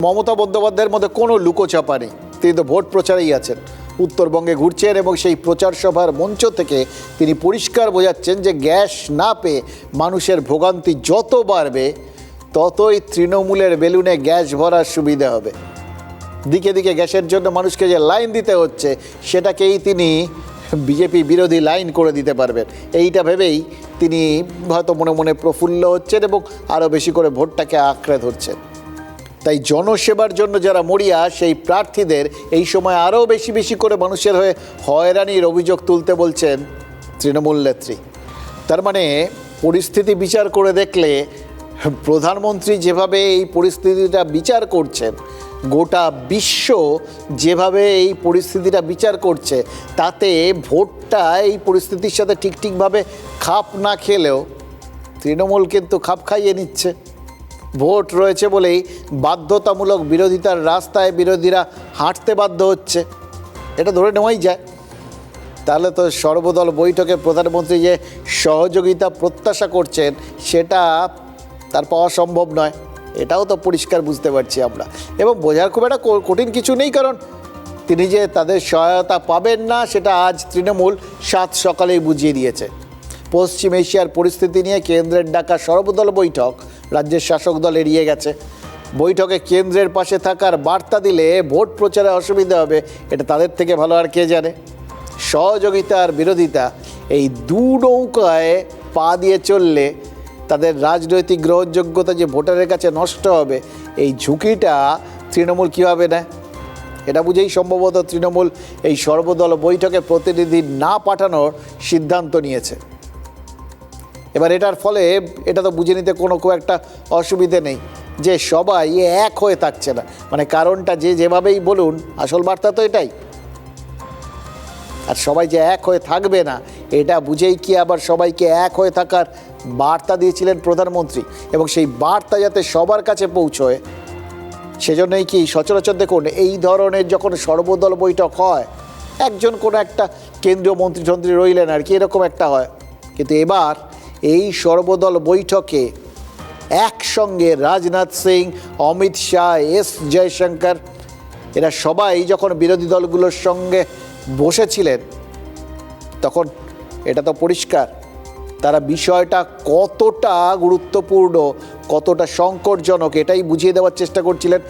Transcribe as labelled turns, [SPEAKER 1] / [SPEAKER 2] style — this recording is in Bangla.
[SPEAKER 1] মমতা বন্দ্যোপাধ্যায়ের মধ্যে কোনো লুকোচাপা নেই, তিনি তো ভোট প্রচারেই আছেন। উত্তরবঙ্গে ঘুরছেন এবং সেই প্রচার সভার মঞ্চ থেকে তিনি পরিষ্কার বোঝাচ্ছেন যে গ্যাস না পেয়ে মানুষের ভোগান্তি যত বাড়বে ততই তৃণমূলের বেলুনে গ্যাস ভরার সুবিধা হবে। দিকে দিকে গ্যাসের জন্য মানুষকে যে লাইন দিতে হচ্ছে সেটাকেই তিনি বিজেপি বিরোধী লাইন করে দিতে পারবেন, এইটা ভেবেই তিনি হয়তো মনে মনে প্রফুল্ল হচ্ছেন এবং আরও বেশি করে ভোটটাকে আঁকড়ে ধরছেন। তাই জনসেবার জন্য যারা মরিয়া সেই প্রার্থীদের এই সময় আরও বেশি বেশি করে মানুষের হয়ে হয়রানির অভিযোগ তুলতে বলছেন তৃণমূল নেত্রী। তার মানে পরিস্থিতি বিচার করে দেখলে প্রধানমন্ত্রী যেভাবে এই পরিস্থিতিটা বিচার করছেন, গোটা বিশ্ব যেভাবে এই পরিস্থিতিটা বিচার করছে, তাতে ভোটটা এই পরিস্থিতির সাথে ঠিকভাবে খাপ না খেলেও তৃণমূল কিন্তু খাপ খাইয়ে নিচ্ছে। ভোট রয়েছে বলেই বাধ্যতামূলক বিরোধিতার রাস্তায় বিরোধীরা হাঁটতে বাধ্য হচ্ছে, এটা ধরে নেওয়াই যায়। তাহলে তো সর্বদল বৈঠকে প্রধানমন্ত্রী যে সহযোগিতা প্রত্যাশা করছেন সেটা তার পাওয়া সম্ভব নয়, এটাও তো পরিষ্কার বুঝতে পারছি আমরা। এবং বোঝার খুব একটা কঠিন কিছু নেই, কারণ তিনি যে তাদের সহায়তা পাবেন না সেটা আজ তৃণমূল সাত সকালেই বুঝিয়ে দিয়েছে। পশ্চিম এশিয়ার পরিস্থিতি নিয়ে কেন্দ্রের ডাকা সর্বদল বৈঠক রাজ্যের শাসক দল এড়িয়ে গেছে। বৈঠকে কেন্দ্রের পাশে থাকার বার্তা দিলে ভোট প্রচারে অসুবিধা হবে, এটা তাদের থেকে ভালো আর কে জানে। সহযোগিতা আর বিরোধিতা এই দু নৌকায় পা দিয়ে চললে তাদের রাজনৈতিক গ্রহণযোগ্যতা যে ভোটারের কাছে নষ্ট হবে, এই ঝুঁকিটা তৃণমূল কীভাবে নেয়, এটা বুঝেই সম্ভবত তৃণমূল এই সর্বদল বৈঠকে প্রতিনিধি না পাঠানোর সিদ্ধান্ত নিয়েছে। এবার এটার ফলে এটা তো বুঝে নিতে কোনো খুব একটা অসুবিধে নেই যে সবাই এক হয়ে থাকছে না, মানে কারণটা যে যেভাবেই বলুন আসল বার্তা তো এটাই। আর সবাই যে এক হয়ে থাকবে না এটা বুঝেই কি আবার সবাইকে এক হয়ে থাকার বার্তা দিয়েছিলেন প্রধানমন্ত্রী, এবং সেই বার্তা যাতে সবার কাছে পৌঁছয় সেজন্যই কি সচরাচর দেখুন এই ধরনের যখন সর্বদল বৈঠক হয় একজন কোনো একটা কেন্দ্রীয় মন্ত্রী রইলেন আর কি, এরকম একটা হয়। কিন্তু এবার এই সর্বদল বৈঠকে একসঙ্গে রাজনাথ সিং, অমিত শাহ, এস জয়শঙ্কর এরা সবাই যখন বিরোধী দলগুলোর সঙ্গে বসেছিলেন তখন এটা তো পরিষ্কার তারা বিষয়টা কতটা গুরুত্বপূর্ণ, কতটা সংকটজনক এটাই বুঝিয়ে দেওয়ার চেষ্টা করছিলেন